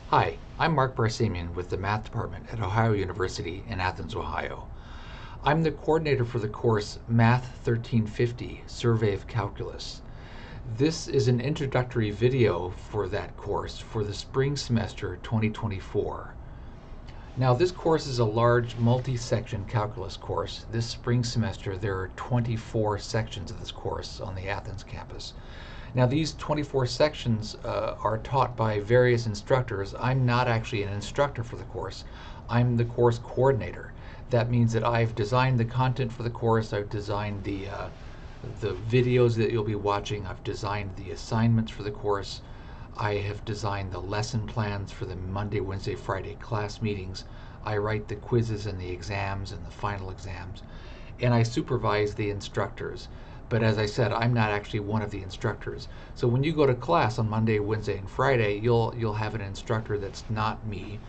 Hi, I'm Mark Barsamian with the Math Department at Ohio University in Athens, Ohio. I'm the coordinator for the course Math 1350, Survey of Calculus. This is an introductory video for that course for the spring semester 2024. Now, this course is a large multi-section calculus course. This spring semester, there are 24 sections of this course on the Athens campus. Now, these 24 sections are taught by various instructors. I'm not actually an instructor for the course. I'm the course coordinator. That means that I've designed the content for the course. I've designed the videos that you'll be watching. I've designed the assignments for the course. I have designed the lesson plans for the Monday, Wednesday, Friday class meetings. I write the quizzes and the exams and the final exams. And I supervise the instructors. But as I said, I'm not actually one of the instructors. So when you go to class on Monday, Wednesday, and Friday, you'll have an instructor that's not me.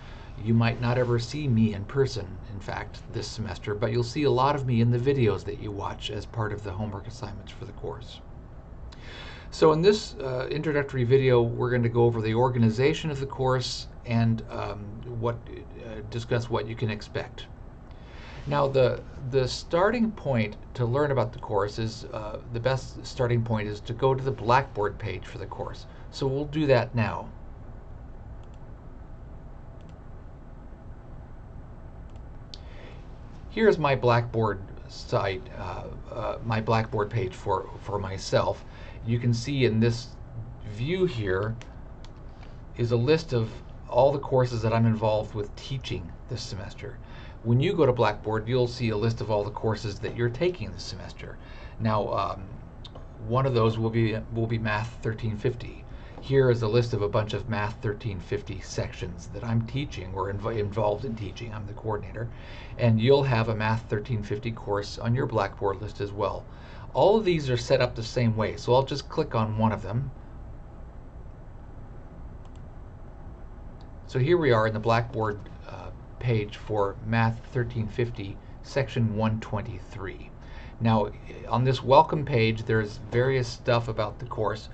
You might not ever see me in person, in fact, this semester, but you'll see a lot of me in the videos that you watch as part of the homework assignments for the course. So in this introductory video, we're going to go over the organization of the course and discuss what you can expect. Now, the starting point to learn about the course is, the best starting point is to go to the Blackboard page for the course. So we'll do that now. Here's my Blackboard site, my Blackboard page for myself. You can see in this view here is a list of all the courses that I'm involved with teaching this semester. When you go to Blackboard, you'll see a list of all the courses that you're taking this semester. Now, one of those will be Math 1350. Here is a list of a bunch of Math 1350 sections that I'm teaching or involved in teaching. I'm the coordinator. And you'll have a Math 1350 course on your Blackboard list as well. All of these are set up the same way, so I'll just click on one of them. So here we are in the Blackboard page for Math 1350, section 123. Now, on this welcome page, there's various stuff about the course.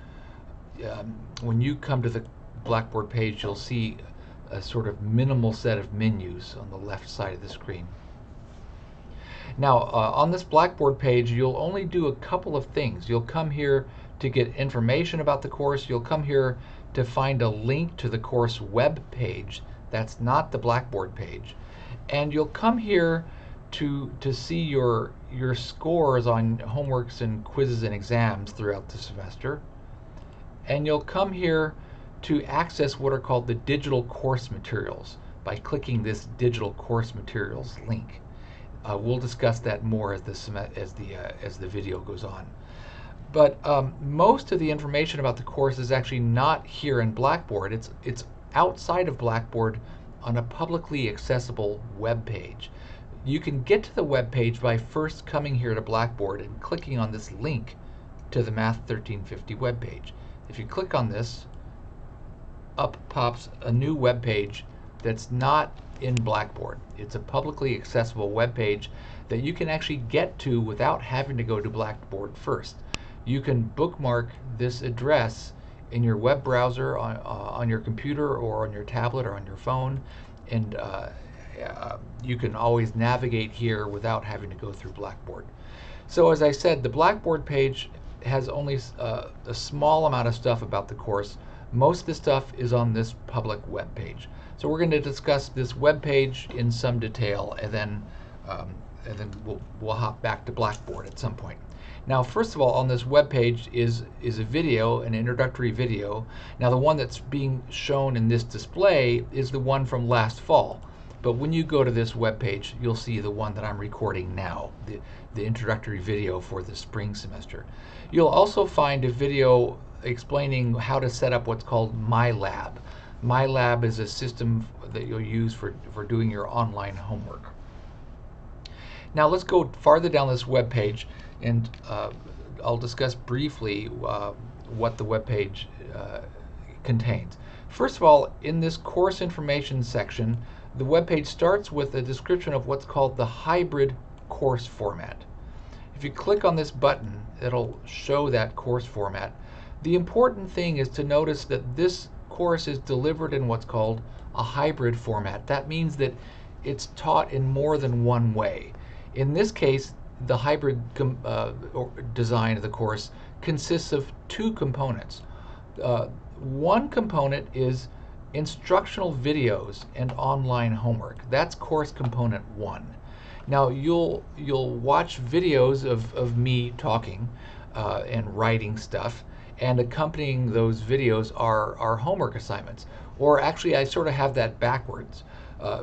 When you come to the Blackboard page, you'll see a sort of minimal set of menus on the left side of the screen. Now, on this Blackboard page, you'll only do a couple of things. You'll come here to get information about the course. You'll come here to find a link to the course web page. That's not the Blackboard page. And you'll come here to see your scores on homeworks and quizzes and exams throughout the semester. And you'll come here to access what are called the digital course materials by clicking this digital course materials link. We'll discuss that more as the video goes on. But most of the information about the course is actually not here in Blackboard. It's outside of Blackboard on a publicly accessible web page. You can get to the web page by first coming here to Blackboard and clicking on this link to the Math 1350 web page. If you click on this, up pops a new web page that's not in Blackboard. It's a publicly accessible web page that you can actually get to without having to go to Blackboard first. You can bookmark this address in your web browser on your computer or on your tablet or on your phone, and you can always navigate here without having to go through Blackboard. So as I said, the Blackboard page has only a small amount of stuff about the course. Most of the stuff is on this public web page. So we're going to discuss this web page in some detail, and then we'll hop back to Blackboard at some point. Now, first of all, on this web page is a video, an introductory video. Now, the one that's being shown in this display is the one from last fall. But when you go to this web page, you'll see the one that I'm recording now, the introductory video for the spring semester. You'll also find a video explaining how to set up what's called MyLab. MyLab is a system that you'll use for doing your online homework. Now let's go farther down this web page, and I'll discuss briefly what the web page contains. First of all, in this course information section, the web page starts with a description of what's called the hybrid course format. If you click on this button, it'll show that course format. The important thing is to notice that this course is delivered in what's called a hybrid format. That means that it's taught in more than one way. In this case, the hybrid design of the course consists of two components. One component is instructional videos and online homework. That's course component 1. Now you'll watch videos of me talking and writing stuff, and accompanying those videos are homework assignments. Or actually, I sort of have that backwards.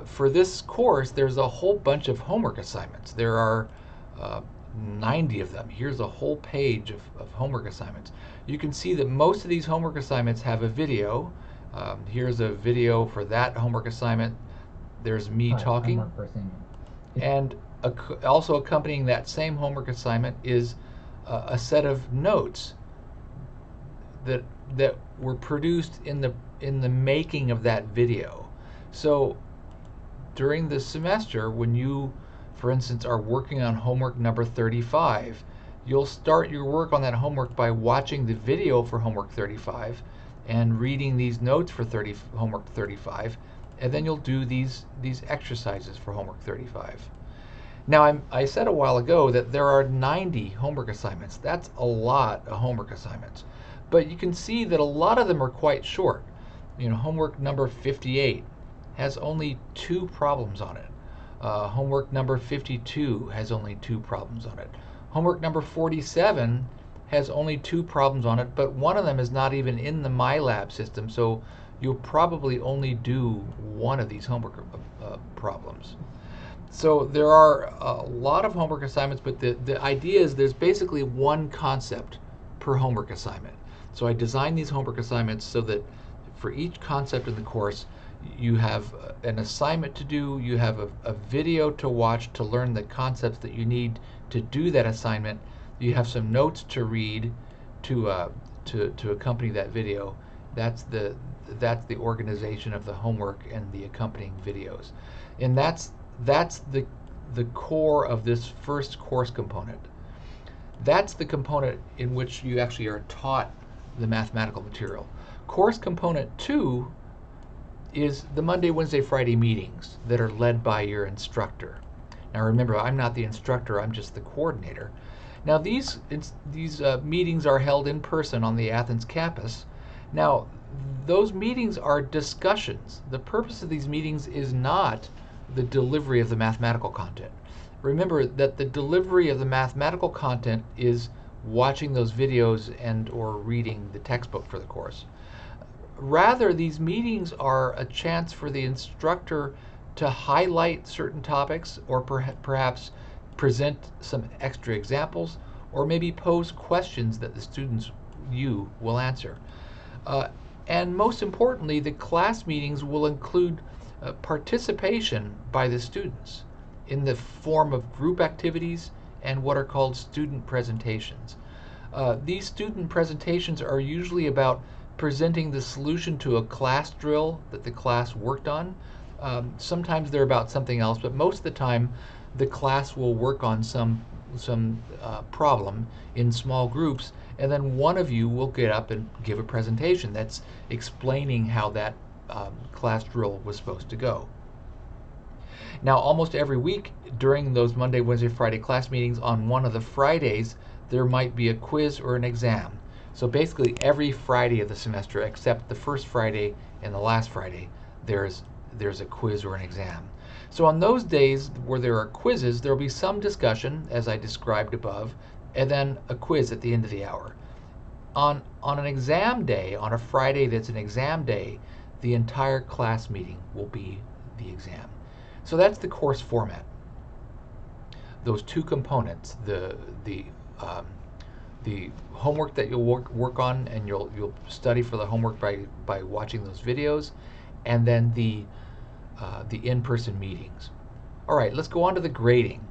For this course, there's a whole bunch of homework assignments. There are 90 of them. Here's a whole page of homework assignments. You can see that most of these homework assignments have a video. Here's a video for that homework assignment. There's me talking. And also accompanying that same homework assignment is a set of notes that were produced in the making of that video. So during the semester, when you, for instance, are working on homework number 35, you'll start your work on that homework by watching the video for homework 35 and reading these notes for homework 35, and then you'll do these exercises for homework 35. Now, I said a while ago that there are 90 homework assignments. That's a lot of homework assignments. But you can see that a lot of them are quite short. You know, homework number 58 has only 2 problems on it. Homework number 52 has only 2 problems on it. Homework number 47 has only 2 problems on it, but one of them is not even in the MyLab system, so you'll probably only do one of these homework problems. So there are a lot of homework assignments, but the idea is there's basically one concept per homework assignment. So I designed these homework assignments so that for each concept in the course, you have an assignment to do, you have a video to watch to learn the concepts that you need to do that assignment, you have some notes to read to accompany that video. That's the organization of the homework and the accompanying videos. And that's the core of this first course component. That's the component in which you actually are taught the mathematical material. Course component 2 is the Monday, Wednesday, Friday meetings that are led by your instructor. Now remember, I'm not the instructor, I'm just the coordinator. Now these meetings are held in person on the Athens campus. Now those meetings are discussions. The purpose of these meetings is not the delivery of the mathematical content. Remember that the delivery of the mathematical content is watching those videos and or reading the textbook for the course. Rather, these meetings are a chance for the instructor to highlight certain topics, or perhaps present some extra examples, or maybe pose questions that the students will answer. And most importantly, the class meetings will include participation by the students in the form of group activities and what are called student presentations. These student presentations are usually about presenting the solution to a class drill that the class worked on. Sometimes they're about something else, but most of the time the class will work on some problem in small groups, and then one of you will get up and give a presentation that's explaining how that class drill was supposed to go. Now, almost every week during those Monday, Wednesday, Friday class meetings, on one of the Fridays, there might be a quiz or an exam. So basically every Friday of the semester, except the first Friday and the last Friday, there's a quiz or an exam. So on those days where there are quizzes, there will be some discussion, as I described above, and then a quiz at the end of the hour. On an exam day, on a Friday that's an exam day, the entire class meeting will be the exam. So that's the course format. Those two components, the homework that you'll work on, and you'll study for the homework by watching those videos, and then the in-person meetings. All right, let's go on to the grading.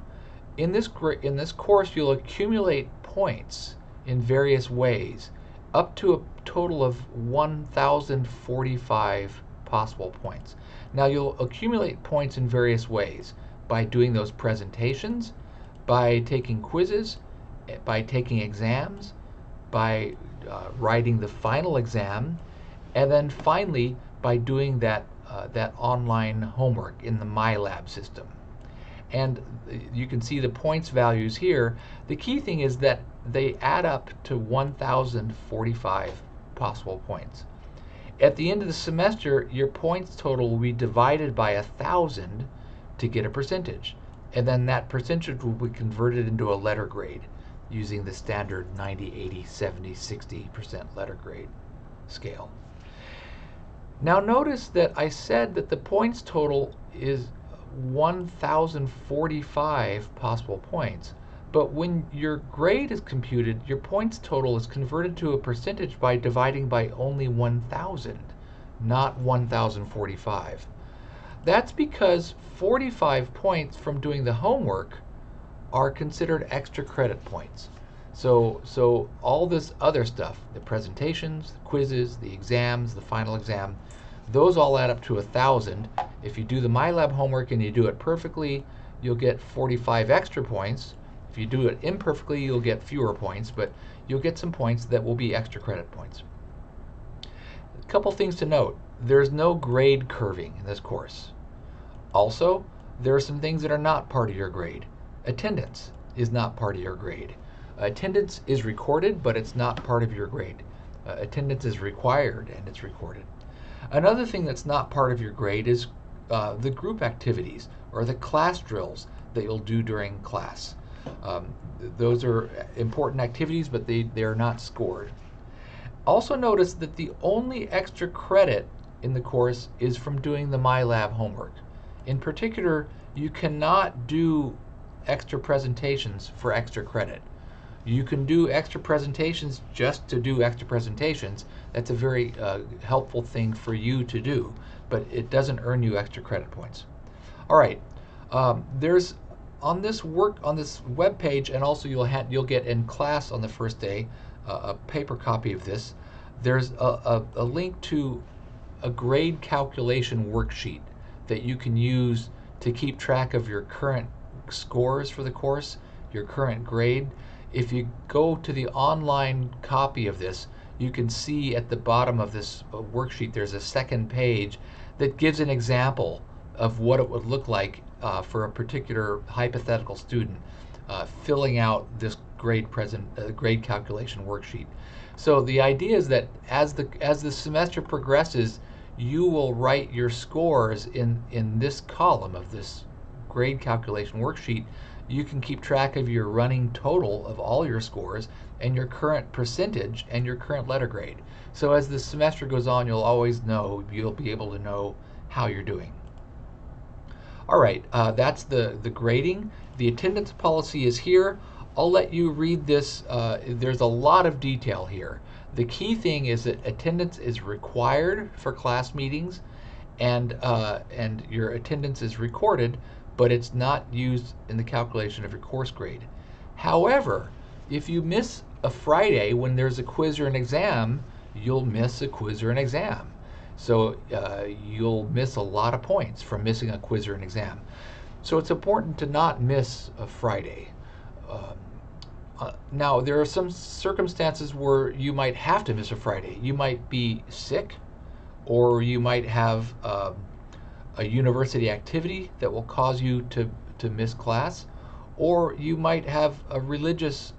In this course, you'll accumulate points in various ways, up to a total of 1,045 possible points. Now you'll accumulate points in various ways: by doing those presentations, by taking quizzes, by taking exams, by writing the final exam, and then finally by doing that that online homework in the MyLab system. And you can see the points values here. The key thing is that they add up to 1,045 possible points. At the end of the semester, your points total will be divided by 1,000 to get a percentage. And then that percentage will be converted into a letter grade using the standard 90, 80, 70, 60% letter grade scale. Now notice that I said that the points total is 1,045 possible points, but when your grade is computed, your points total is converted to a percentage by dividing by only 1,000, not 1,045. That's because 45 points from doing the homework are considered extra credit points. So all this other stuff, the presentations, the quizzes, the exams, the final exam, those all add up to 1,000. If you do the MyLab homework and you do it perfectly, you'll get 45 extra points. If you do it imperfectly, you'll get fewer points, but you'll get some points that will be extra credit points. A couple things to note. There's no grade curving in this course. Also, there are some things that are not part of your grade. Attendance is not part of your grade. Attendance is recorded, but it's not part of your grade. Attendance is required and it's recorded. Another thing that's not part of your grade is the group activities or the class drills that you'll do during class. Those are important activities, but they are not scored. Also notice that the only extra credit in the course is from doing the MyLab homework. In particular, you cannot do extra presentations for extra credit. You can do extra presentations just to do extra presentations. That's a very helpful thing for you to do, but it doesn't earn you extra credit points. All right, there's on this web page, and also you'll get in class on the first day a paper copy of this. There's a link to a grade calculation worksheet that you can use to keep track of your current scores for the course, your current grade. If you go to the online copy of this, you can see at the bottom of this worksheet there's a second page that gives an example of what it would look like for a particular hypothetical student filling out this grade calculation worksheet. So the idea is that as the semester progresses, you will write your scores in this column of this grade calculation worksheet. You can keep track of your running total of all your scores and your current percentage and your current letter grade. So as the semester goes on, you'll be able to know how you're doing. All right, that's the grading. The attendance policy is here. I'll let you read this. There's a lot of detail here. The key thing is that attendance is required for class meetings, and your attendance is recorded, but it's not used in the calculation of your course grade. However, if you miss a Friday when there's a quiz or an exam, you'll miss a quiz or an exam. So you'll miss a lot of points from missing a quiz or an exam. So it's important to not miss a Friday. Now, there are some circumstances where you might have to miss a Friday. You might be sick, or you might have a university activity that will cause you to miss class, or you might have a religious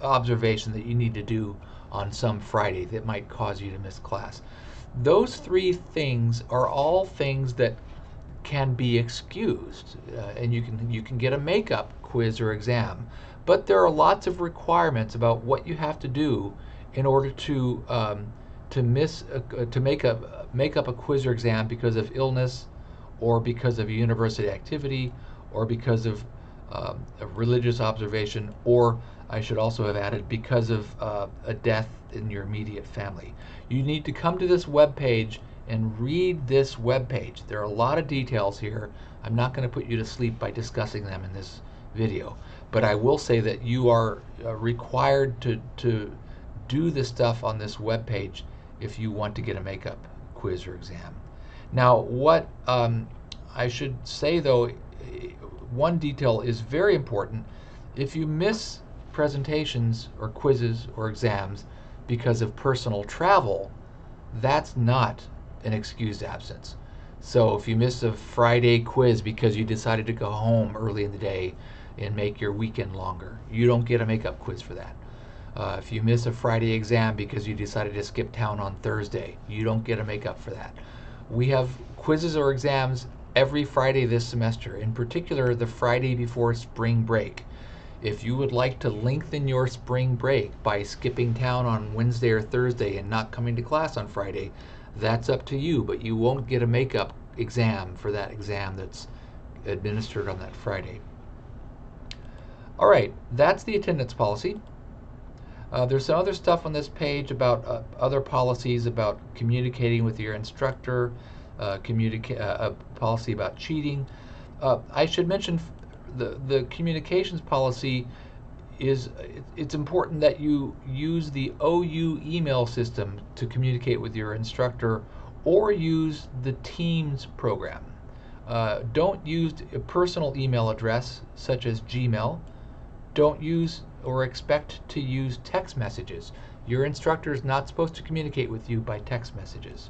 observation that you need to do on some Friday that might cause you to miss class. Those three things are all things that can be excused, and you can get a makeup quiz or exam, but there are lots of requirements about what you have to do in order to make up a quiz or exam because of illness, or because of a university activity, or because of a religious observation, or I should also have added because of a death in your immediate family. You need to come to this web page and read this web page. There are a lot of details here. I'm not going to put you to sleep by discussing them in this video, but I will say that you are required to do the stuff on this web page if you want to get a makeup quiz or exam. Now, what I should say though, one detail is very important. If you miss presentations or quizzes or exams because of personal travel, that's not an excused absence. So if you miss a Friday quiz because you decided to go home early in the day and make your weekend longer, you don't get a makeup quiz for that. If you miss a Friday exam because you decided to skip town on Thursday, you don't get a makeup for that. We have quizzes or exams every Friday this semester, in particular the Friday before spring break. If you would like to lengthen your spring break by skipping town on Wednesday or Thursday and not coming to class on Friday, that's up to you, but you won't get a makeup exam for that exam that's administered on that Friday. All right, that's the attendance policy. There's some other stuff on this page about other policies about communicating with your instructor, a policy about cheating. I should mention the communications policy is it's important that you use the OU email system to communicate with your instructor, or use the Teams program. Don't use a personal email address such as Gmail. Don't use or expect to use text messages. Your instructor is not supposed to communicate with you by text messages.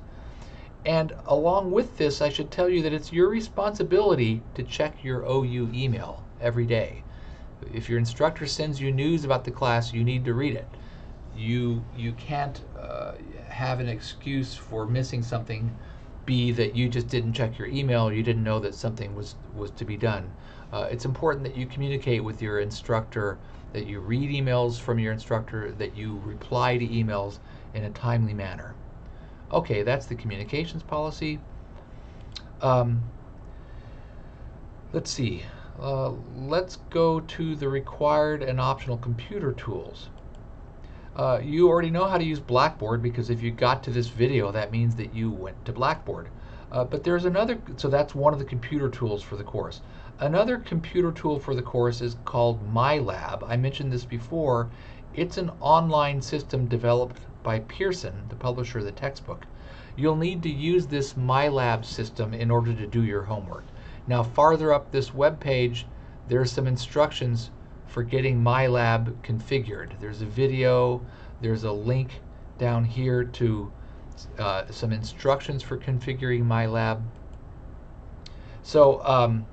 And along with this, I should tell you that it's your responsibility to check your OU email every day. If your instructor sends you news about the class, you need to read it. You can't have an excuse for missing something be that you just didn't check your email, or you didn't know that something was to be done. It's important that you communicate with your instructor, that you read emails from your instructor, that you reply to emails in a timely manner. Okay, that's the communications policy. Let's see. Let's go to the required and optional computer tools. You already know how to use Blackboard, because if you got to this video, that means that you went to Blackboard. But there's another, so that's one of the computer tools for the course. Another computer tool for the course is called MyLab. I mentioned this before. It's an online system developed by Pearson, the publisher of the textbook. You'll need to use this MyLab system in order to do your homework. Now, farther up this web page, there's some instructions for getting MyLab configured. There's a video, there's a link down here to some instructions for configuring MyLab. So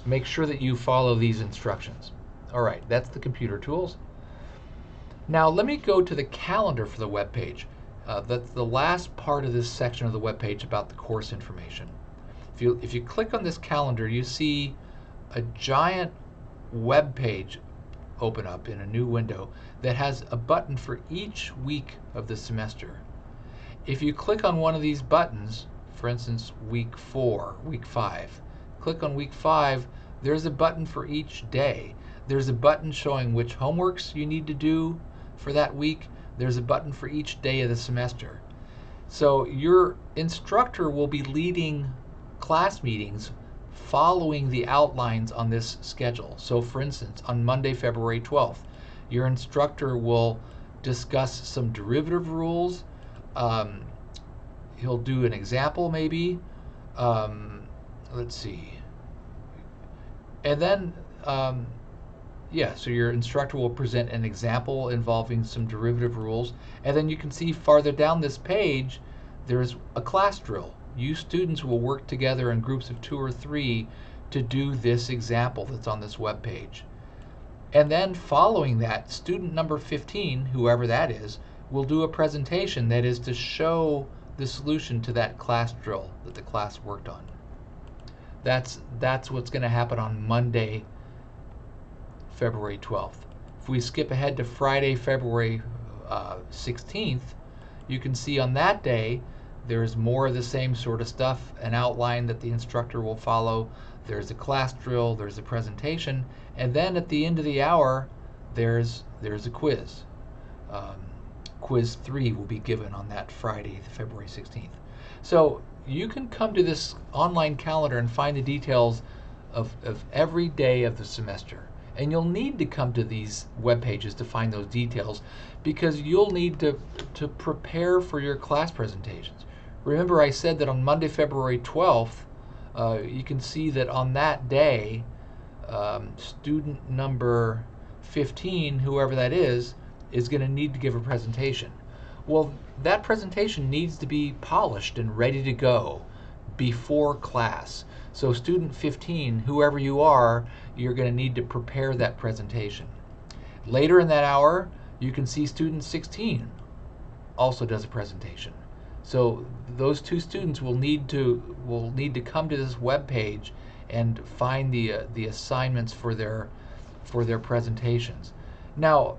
make sure that you follow these instructions. All right, that's the computer tools. Now let me go to the calendar for the web page. That's the last part of this section of the web page about the course information. If you click on this calendar, you see a giant web page open up in a new window that has a button for each week of the semester. If you click on one of these buttons, for instance, week 4, week 5, click on week 5, there's a button for each day. There's a button showing which homeworks you need to do for that week. There's a button for each day of the semester. So your instructor will be leading class meetings following the outlines on this schedule. So for instance, on Monday, February 12th, your instructor will discuss some derivative rules. He'll do an example maybe. Let's see. And then, so your instructor will present an example involving some derivative rules. And then you can see farther down this page, there's a class drill. You students will work together in groups of 2 or 3 to do this example that's on this web page. And then following that, student number 15, whoever that is, will do a presentation that is to show the solution to that class drill that the class worked on. That's what's going to happen on Monday, February 12th. If we skip ahead to Friday, February 16th, you can see on that day there's more of the same sort of stuff, an outline that the instructor will follow. There's a class drill, there's a presentation, and then at the end of the hour, there's a quiz. Quiz 3 will be given on that Friday, February 16th. So you can come to this online calendar and find the details of every day of the semester. And you'll need to come to these web pages to find those details, because you'll need to prepare for your class presentations. Remember, I said that on Monday, February 12th, you can see that on that day, student number 15, whoever that is going to need to give a presentation. Well, that presentation needs to be polished and ready to go before class. So student 15, whoever you are, you're going to need to prepare that presentation. Later in that hour, you can see student 16 also does a presentation. So those two students will need to come to this web page and find the assignments for their presentations. Now,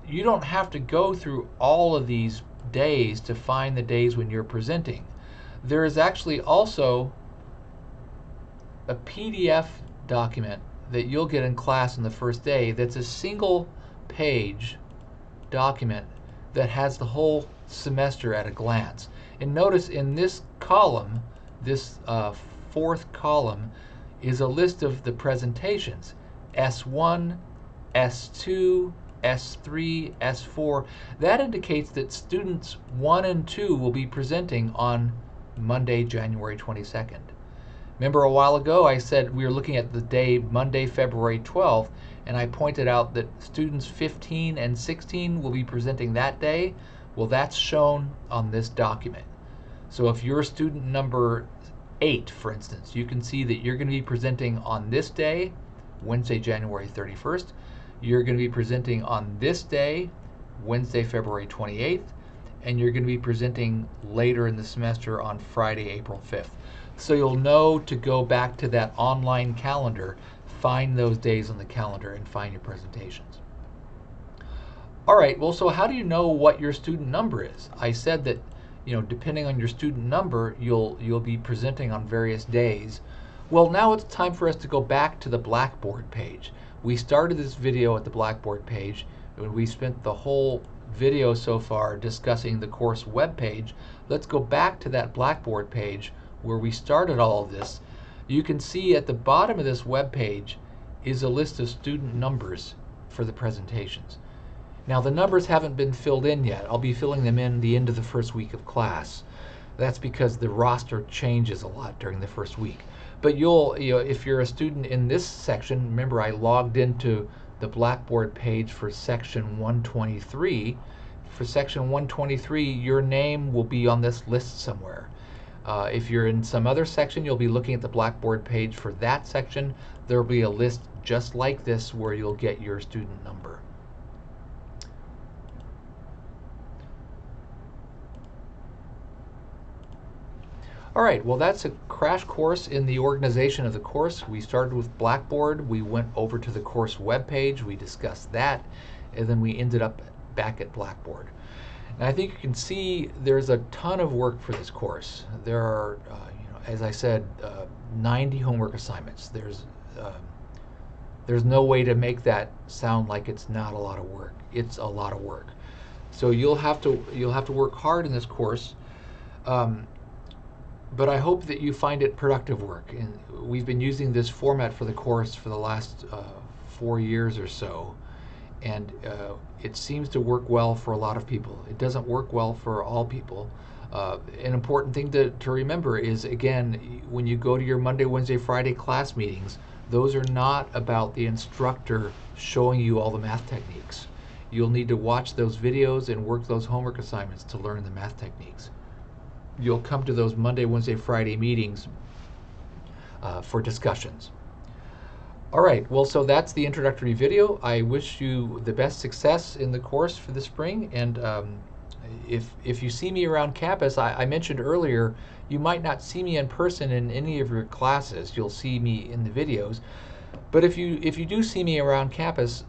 you don't have to go through all of these days to find the days when you're presenting. There is actually also a PDF document that you'll get in class on the first day that's a single page document that has the whole semester at a glance. And notice in this column, this fourth column, is a list of the presentations. S1, S2, S3, S4. That indicates that students 1 and 2 will be presenting on Monday, January 22nd. Remember a while ago I said we were looking at the day Monday, February 12th, and I pointed out that students 15 and 16 will be presenting that day. Well, that's shown on this document. So if you're student number 8, for instance, you can see that you're going to be presenting on this day, Wednesday, January 31st. You're going to be presenting on this day, Wednesday, February 28th, and you're going to be presenting later in the semester on Friday, April 5th. So you'll know to go back to that online calendar, find those days on the calendar, and find your presentations. All right, well, so how do you know what your student number is? I said that, depending on your student number, you'll be presenting on various days. Well, now it's time for us to go back to the Blackboard page. We started this video at the Blackboard page, and we spent the whole video so far discussing the course web page. Let's go back to that Blackboard page where we started all of this. You can see at the bottom of this web page is a list of student numbers for the presentations. Now, the numbers haven't been filled in yet. I'll be filling them in the end of the first week of class. That's because the roster changes a lot during the first week. But if you're a student in this section, remember I logged into the Blackboard page for section 123. For section 123, your name will be on this list somewhere. If you're in some other section, you'll be looking at the Blackboard page for that section. There will be a list just like this where you'll get your student number. All right, well, that's a crash course in the organization of the course. We started with Blackboard, we went over to the course webpage, we discussed that, and then we ended up back at Blackboard. And I think you can see there's a ton of work for this course. There are, as I said, 90 homework assignments. There's no way to make that sound like it's not a lot of work. It's a lot of work. So you'll have to work hard in this course. But I hope that you find it productive work. And we've been using this format for the course for the last 4 years or so. And it seems to work well for a lot of people. It doesn't work well for all people. An important thing to remember is, again, when you go to your Monday, Wednesday, Friday class meetings, those are not about the instructor showing you all the math techniques. You'll need to watch those videos and work those homework assignments to learn the math techniques. You'll come to those Monday, Wednesday, Friday meetings for discussions. All right, well, so that's the introductory video. I wish you the best success in the course for the spring, and if you see me around campus, I mentioned earlier, you might not see me in person in any of your classes. You'll see me in the videos. But if you do see me around campus,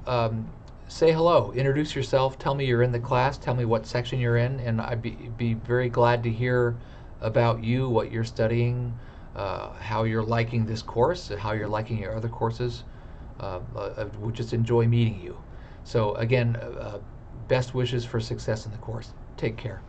say hello, introduce yourself, tell me you're in the class, tell me what section you're in, and I'd be very glad to hear about you, what you're studying, how you're liking this course, how you're liking your other courses. Would just enjoy meeting you. So again, best wishes for success in the course. Take care.